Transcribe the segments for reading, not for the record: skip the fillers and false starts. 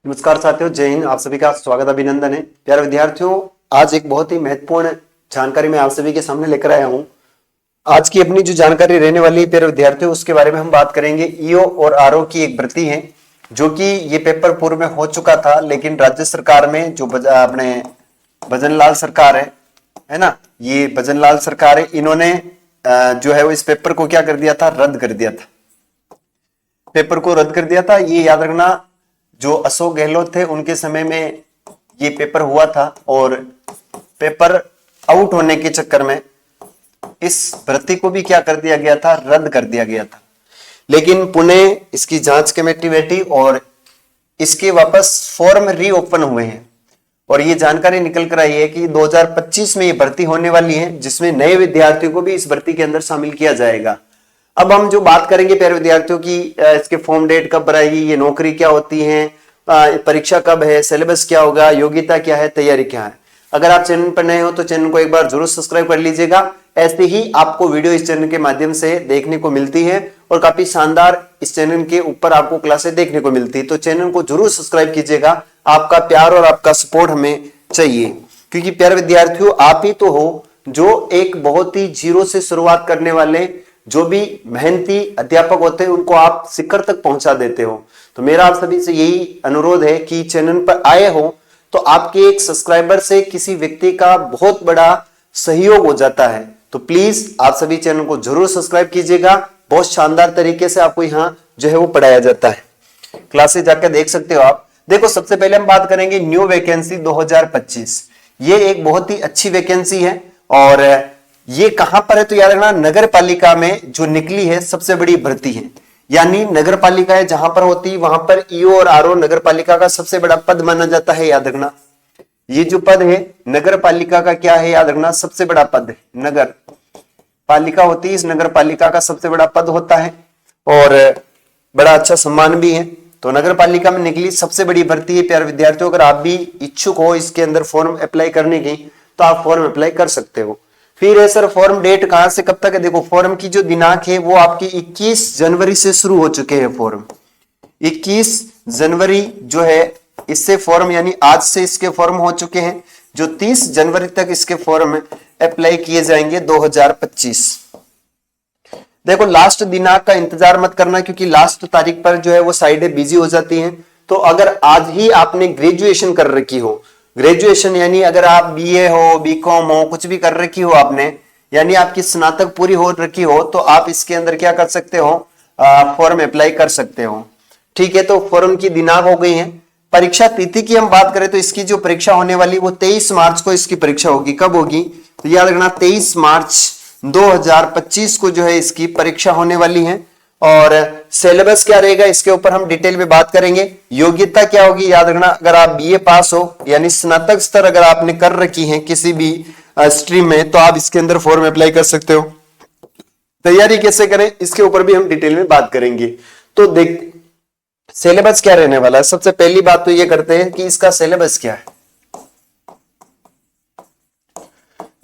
नमस्कार साथियों, जय हिंद। आप सभी का स्वागत अभिनंदन है। प्यारे विद्यार्थियों, आज एक बहुत ही महत्वपूर्ण जानकारी मैं आप सभी के सामने लेकर आया हूं। आज की अपनी जो जानकारी रहने वाली है प्यारे विद्यार्थियों, उसके बारे में हम बात करेंगे। ईओ और आरओ की एक भर्ती है जो कि ये पेपर पूर्व में हो चुका था, लेकिन राज्य सरकार में जो अपने भजनलाल सरकार है ना, ये भजनलाल सरकार है, इन्होंने जो है वो इस पेपर को क्या कर दिया था, रद्द कर दिया था। पेपर को रद्द कर दिया था। ये याद रखना, जो अशोक गहलोत थे उनके समय में ये पेपर हुआ था और पेपर आउट होने के चक्कर में इस भर्ती को भी क्या कर दिया गया था, रद्द कर दिया गया था। लेकिन पुनः इसकी जांच कमेटी बैठी और इसके वापस फॉर्म रीओपन हुए हैं और ये जानकारी निकल कर आई है कि 2025 में ये भर्ती होने वाली है, जिसमें नए विद्यार्थियों को भी इस भर्ती के अंदर शामिल किया जाएगा। अब हम जो बात करेंगे प्यारे विद्यार्थियों की, इसके फॉर्म डेट कब भराएगी, ये नौकरी क्या होती है, परीक्षा कब है, सिलेबस क्या होगा, योग्यता क्या है, तैयारी क्या है। अगर आप चैनल पर नए हो तो चैनल को एक बार जरूर सब्सक्राइब कर लीजिएगा। ऐसे ही आपको वीडियो इस चैनल के माध्यम से देखने को मिलती है और काफी शानदार इस चैनल के ऊपर आपको क्लासें देखने को मिलती है, तो चैनल को जरूर सब्सक्राइब कीजिएगा। आपका प्यार और आपका सपोर्ट हमें चाहिए, क्योंकि प्यारे विद्यार्थियों, आप ही तो हो जो एक बहुत ही जीरो से शुरुआत करने वाले जो भी मेहनती अध्यापक होते हैं उनको आप शिखर तक पहुंचा देते हो। तो मेरा आप सभी से यही अनुरोध है कि चैनल पर आए हो तो आपके एक सब्सक्राइबर से किसी व्यक्ति का बहुत बड़ा सहयोग हो जाता है। तो प्लीज आप सभी चैनल को जरूर सब्सक्राइब कीजिएगा। बहुत शानदार तरीके से आपको यहाँ जो है वो पढ़ाया जाता है, क्लासेस जाकर देख सकते हो आप। देखो, सबसे पहले हम बात करेंगे न्यू वैकेंसी 2025। ये एक बहुत ही अच्छी वैकेंसी है और ये कहां पर है तो याद रखना, नगर पालिका में जो निकली है सबसे बड़ी भर्ती है। यानी नगर पालिका जहां पर होती है वहां पर ईओ और आरओ नगर पालिका का सबसे बड़ा पद माना जाता है। याद रखना, ये जो पद है नगर पालिका का क्या है, याद रखना, सबसे बड़ा पद है। नगर पालिका होती है, इस नगर पालिका का सबसे बड़ा पद होता है और बड़ा अच्छा सम्मान भी है। तो नगर पालिका में निकली सबसे बड़ी भर्ती है। प्यारे विद्यार्थियों, अगर आप भी इच्छुक हो इसके अंदर फॉर्म अप्लाई करने की तो आप फॉर्म अप्लाई कर सकते हो। फिर है सर, फॉर्म डेट कहां से कब तक है। देखो, फॉर्म की जो दिनांक है वो आपकी 21 जनवरी से शुरू हो चुके हैं। फॉर्म 21 जनवरी जो है इससे फॉर्म, यानी आज से इसके फॉर्म हो चुके हैं, जो 30 जनवरी तक इसके फॉर्म अप्लाई किए जाएंगे 2025। देखो, लास्ट दिनांक का इंतजार मत करना, क्योंकि लास्ट तारीख पर जो है वो साइडें बिजी हो जाती हैं। तो अगर आज ही आपने ग्रेजुएशन कर रखी हो, ग्रेजुएशन यानी अगर आप बीए हो, बीकॉम हो, कुछ भी कर रखी हो आपने, यानी आपकी स्नातक पूरी हो रखी हो, तो आप इसके अंदर क्या कर सकते हो, फॉर्म अप्लाई कर सकते हो। ठीक है, तो फॉर्म की दिनांक हो गई है। परीक्षा तिथि की हम बात करें तो इसकी जो परीक्षा होने वाली वो 23 मार्च को इसकी परीक्षा होगी। कब होगी तो याद रखना, 23 मार्च 2025 को जो है इसकी परीक्षा होने वाली है। और सिलेबस क्या रहेगा इसके ऊपर हम डिटेल में बात करेंगे। योग्यता क्या होगी, याद रखना, अगर आप बीए पास हो यानी स्नातक स्तर अगर आपने कर रखी है किसी भी स्ट्रीम में, तो आप इसके अंदर फॉर्म अप्लाई कर सकते हो। तैयारी कैसे करें इसके ऊपर भी हम डिटेल में बात करेंगे। तो देख, सिलेबस क्या रहने वाला है। सबसे पहली बात तो ये करते हैं कि इसका सिलेबस क्या है।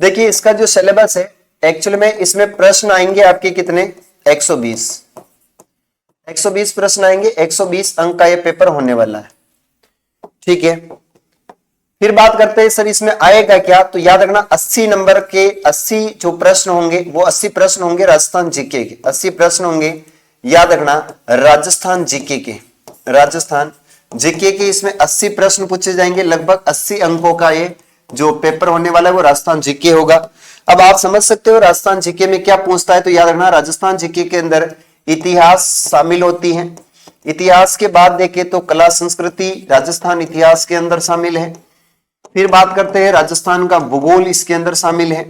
देखिए, इसका जो सिलेबस है एक्चुअल में इसमें प्रश्न आएंगे आपके कितने, 120 प्रश्न आएंगे। 120 अंक का ये पेपर होने वाला है। ठीक है, फिर बात करते हैं सर इसमें आएगा क्या, तो याद रखना 80 नंबर के 80 जो प्रश्न होंगे वो 80 प्रश्न होंगे राजस्थान जीके के। 80 प्रश्न होंगे, याद रखना, राजस्थान जीके के। राजस्थान जीके के इसमें 80 प्रश्न पूछे जाएंगे। लगभग 80 अंकों का ये जो पेपर होने वाला है वो राजस्थान जीके होगा। अब आप समझ सकते हो राजस्थान जीके में क्या पूछता है, तो याद रखना राजस्थान जीके के अंदर इतिहास शामिल होती है। इतिहास के बाद देखें तो कला संस्कृति राजस्थान इतिहास के अंदर शामिल है। फिर बात करते हैं राजस्थान का भूगोल इसके अंदर शामिल है।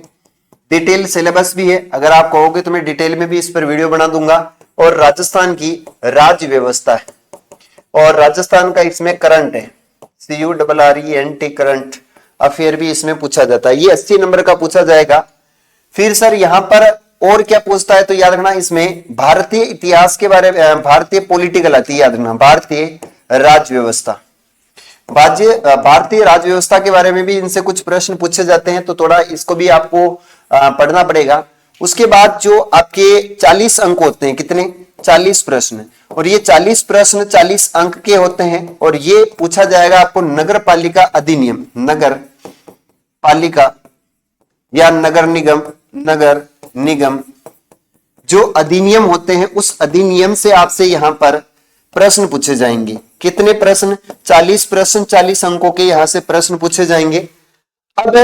डिटेल सिलेबस भी है, अगर आप कहोगे तो मैं डिटेल में भी इस पर वीडियो बना दूंगा। और राजस्थान की राज्य व्यवस्था है और राजस्थान का इसमें करंट है, CURRENT करंट अफेयर भी इसमें पूछा जाता है। ये 80 नंबर का पूछा जाएगा। फिर सर यहां पर और क्या पूछता है, तो याद रखना इसमें भारतीय इतिहास के बारे में, भारतीय पॉलिटिकल आती है, याद रखना भारतीय राज्य व्यवस्था। भारतीय राज्य व्यवस्था के बारे में भी इनसे कुछ प्रश्न पूछे जाते हैं, तो थोड़ा इसको भी आपको पढ़ना पड़ेगा। उसके बाद जो आपके 40 अंक होते हैं, कितने 40 प्रश्न, और ये 40 प्रश्न 40 अंक के होते हैं, और ये पूछा जाएगा आपको नगर पालिका अधिनियम, नगर पालिका या नगर निगम जो अधिनियम होते हैं, उस अधिनियम से आपसे यहां पर प्रश्न पूछे जाएंगे। कितने प्रश्न? 40 प्रश्न 40 अंकों के यहां से प्रश्न पूछे जाएंगे। अब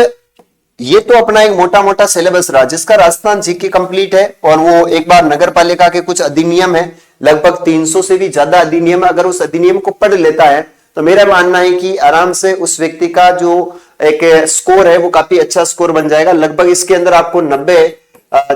ये तो अपना एक मोटा मोटा सिलेबस रहा, जिसका राजस्थान जीके कंप्लीट है, और वो एक बार नगर पालिका के कुछ अधिनियम है, लगभग 300 से भी ज्यादा अधिनियम, अगर उस अधिनियम को पढ़ लेता है तो मेरा मानना है कि आराम से उस व्यक्ति का जो एक स्कोर है वो काफी अच्छा स्कोर बन जाएगा। लगभग इसके अंदर आपको 90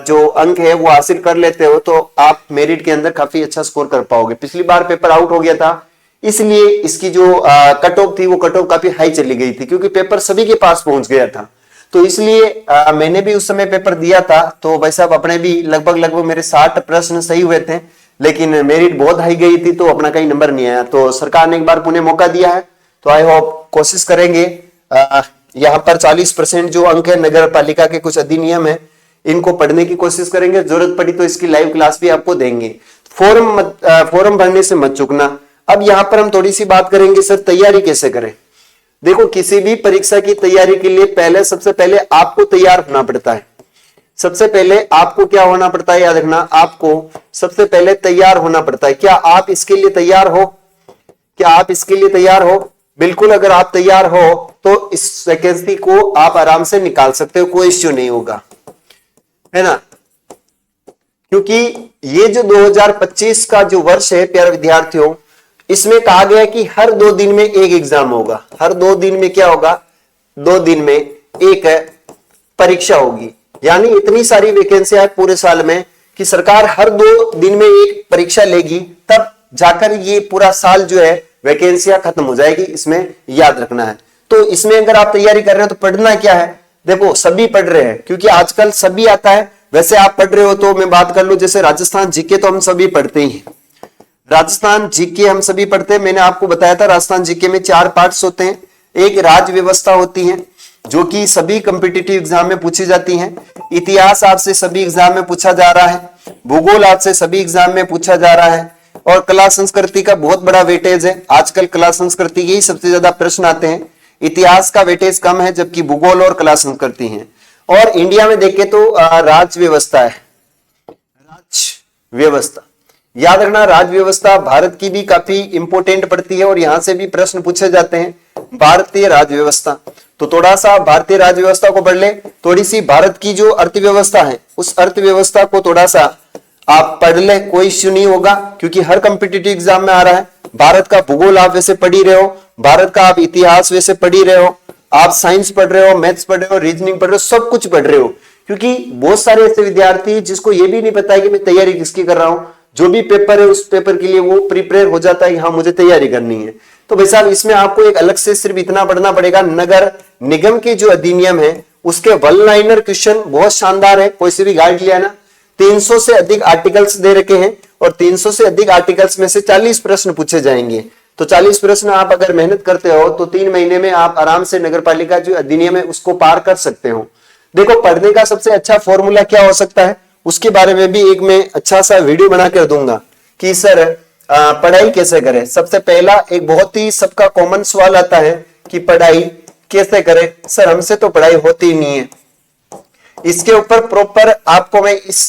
जो अंक है वो हासिल कर लेते हो तो आप मेरिट के अंदर काफी अच्छा स्कोर कर पाओगे। पिछली बार पेपर आउट हो गया था, इसलिए इसकी जो कट ऑफ थी वो कट ऑफ काफी हाई चली गई थी, क्योंकि पेपर सभी के पास पहुंच गया था। तो इसलिए मैंने भी उस समय पेपर दिया था, तो भाई साहब अपने भी लगभग मेरे 60 प्रश्न सही हुए थे, लेकिन मेरिट बहुत हाई गई थी तो अपना कहीं नंबर नहीं आया। तो सरकार ने एक बार पुनः मौका दिया है, तो आई होप कोशिश करेंगे यहाँ पर 40% जो अंक है नगर पालिका के कुछ अधिनियम है इनको पढ़ने की कोशिश करेंगे। जरूरत पड़ी तो इसकी लाइव क्लास भी आपको देंगे। फॉर्म भरने से मत चूकना। अब यहाँ पर हम थोड़ी सी बात करेंगे सर तैयारी कैसे करें। देखो, किसी भी परीक्षा की तैयारी के लिए सबसे पहले आपको तैयार होना पड़ता है। सबसे पहले आपको क्या होना पड़ता है, याद रखना, आपको सबसे पहले तैयार होना पड़ता है। क्या आप इसके लिए तैयार हो? क्या आप इसके लिए तैयार हो? बिल्कुल, अगर आप तैयार हो तो इस वैकेंसी को आप आराम से निकाल सकते हो, कोई इश्यू नहीं होगा, है ना। क्योंकि ये जो 2025 का जो वर्ष है प्यारे विद्यार्थियों, इसमें कहा गया है कि हर 2 दिन में एक एग्जाम होगा। हर 2 दिन में क्या होगा? 2 दिन में एक परीक्षा होगी। यानी इतनी सारी वैकेंसियां पूरे साल में कि सरकार हर 2 दिन में एक परीक्षा लेगी, तब जाकर ये पूरा साल जो है वैकेंसियां खत्म हो जाएगी। इसमें याद रखना है। तो इसमें अगर आप तैयारी कर रहे हो तो पढ़ना क्या है? देखो, सभी पढ़ रहे हैं क्योंकि आजकल सभी आता है। वैसे आप पढ़ रहे हो तो मैं बात कर लूं, जैसे राजस्थान जीके तो हम सभी पढ़ते ही हैं। राजस्थान जीके हम सभी पढ़ते हैं। मैंने आपको बताया था राजस्थान जीके में 4 पार्ट्स होते हैं। एक राज्य व्यवस्था होती है जो कि सभी कॉम्पिटिटिव एग्जाम में पूछी जाती है। इतिहास आपसे सभी एग्जाम में पूछा जा रहा है। भूगोल आपसे सभी एग्जाम में पूछा जा रहा है। और कला संस्कृति का बहुत बड़ा वेटेज है। आजकल कला संस्कृति के ही सबसे ज्यादा प्रश्न आते हैं। इतिहास का वेटेज कम है, जबकि भूगोल और कला संस्कृति है। और इंडिया में देखें तो राज्य व्यवस्था है। राज्य व्यवस्था याद रखना, राज्य व्यवस्था भारत की भी काफी इंपोर्टेंट पड़ती है और यहां से भी प्रश्न पूछे जाते हैं। भारतीय राज्य व्यवस्था, तो थोड़ा सा भारतीय राज्य व्यवस्था को पढ़ ले। थोड़ी सी भारत की जो अर्थव्यवस्था है उस अर्थव्यवस्था को थोड़ा सा आप पढ़ ले, कोई इश्यू नहीं होगा, क्योंकि हर कॉम्पिटिटिव एग्जाम में आ रहा है। भारत का भूगोल आप वैसे पढ़ ही रहे हो, भारत का आप इतिहास वैसे पढ़ ही रहे हो, आप साइंस पढ़ रहे हो, मैथ्स पढ़ रहे हो, रीजनिंग पढ़ रहे हो, सब कुछ पढ़ रहे हो। क्योंकि बहुत सारे ऐसे विद्यार्थी जिसको ये भी नहीं पता है कि मैं तैयारी किसकी कर रहा हूं, जो भी पेपर है उस पेपर के लिए वो प्रिपेयर हो जाता है, हाँ मुझे तैयारी करनी है। तो भाई साहब इसमें आपको एक अलग से सिर्फ इतना पढ़ना पड़ेगा, नगर निगम के जो अधिनियम है उसके वन लाइनर क्वेश्चन बहुत शानदार है। कोई से भी गाइड लिया ना, 300 से अधिक आर्टिकल्स दे रखे हैं और 300 से अधिक आर्टिकल्स में से 40 प्रश्न पूछे जाएंगे। तो 40 प्रश्न आप अगर मेहनत करते हो तो 3 महीने में आप आराम से नगर पालिका जो अधिनियम है उसको पार कर सकते हो। देखो, पढ़ने का सबसे अच्छा फॉर्मूला क्या हो सकता है उसके बारे में भी एक मैं अच्छा सा वीडियो बना कर दूंगा कि सर पढ़ाई कैसे करें। सबसे पहला एक बहुत ही सबका कॉमन सवाल आता है कि पढ़ाई कैसे करें। सर हमसे तो पढ़ाई होती नहीं है। इसके ऊपर प्रॉपर आपको मैं इस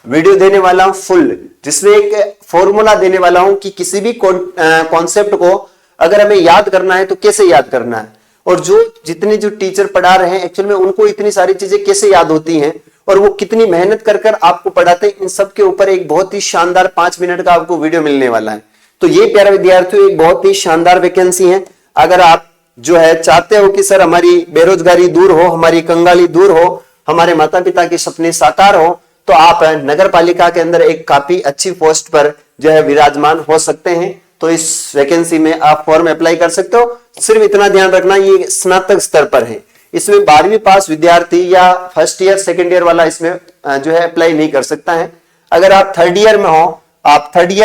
वीडियो देने वाला हूं फुल, जिसमें एक फॉर्मूला देने वाला हूं कि किसी भी कॉन्सेप्ट को अगर हमें याद करना है तो कैसे याद करना है, और जितने जो टीचर पढ़ा रहे हैं एक्चुअल में उनको इतनी सारी चीजें कैसे याद होती हैं और वो कितनी मेहनत कर कर आपको पढ़ाते हैं, इन सब के ऊपर एक बहुत ही शानदार 5 मिनट का आपको वीडियो मिलने वाला है। तो ये प्यारे विद्यार्थियों एक बहुत ही शानदार वैकेंसी है। अगर आप जो है चाहते हो कि सर हमारी बेरोजगारी दूर हो, हमारी कंगाली दूर हो, हमारे माता पिता के सपने साकार हो, तो आप नगर पालिका के अंदर एक काफी अच्छी पोस्ट पर जो है विराजमान हो सकते हैं। तो इस वैकेंसी में आप फॉर्म अप्लाई कर सकते हो। सिर्फ इतना ध्यान रखना ये स्नातक स्तर पर है, इसमें 12वीं पास विद्यार्थी या फर्स्ट ईयर सेकेंड ईयर वाला इसमें जो है अप्लाई नहीं कर सकता है। अगर आप थर्ड ईयर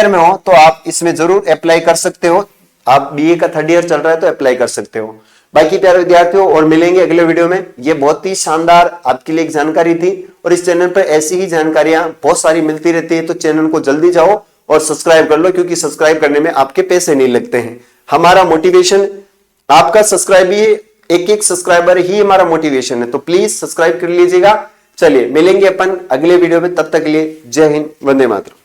में हो तो आप इसमें जरूर अप्लाई कर सकते हो। आप बीए का 3rd ईयर चल रहा है तो अप्लाई कर सकते हो। बाकी प्यारे विद्यार्थियों और मिलेंगे अगले वीडियो में। ये बहुत ही शानदार आपके लिए एक जानकारी थी और इस चैनल पर ऐसी ही जानकारियां बहुत सारी मिलती रहती है, तो चैनल को जल्दी जाओ और सब्सक्राइब कर लो, क्योंकि सब्सक्राइब करने में आपके पैसे नहीं लगते हैं। हमारा मोटिवेशन आपका सब्सक्राइब ही, एक एक सब्सक्राइबर ही हमारा मोटिवेशन है, तो प्लीज सब्सक्राइब कर लीजिएगा। चलिए मिलेंगे अपन अगले वीडियो में, तब तक के लिए जय हिंद, वंदे मातरम।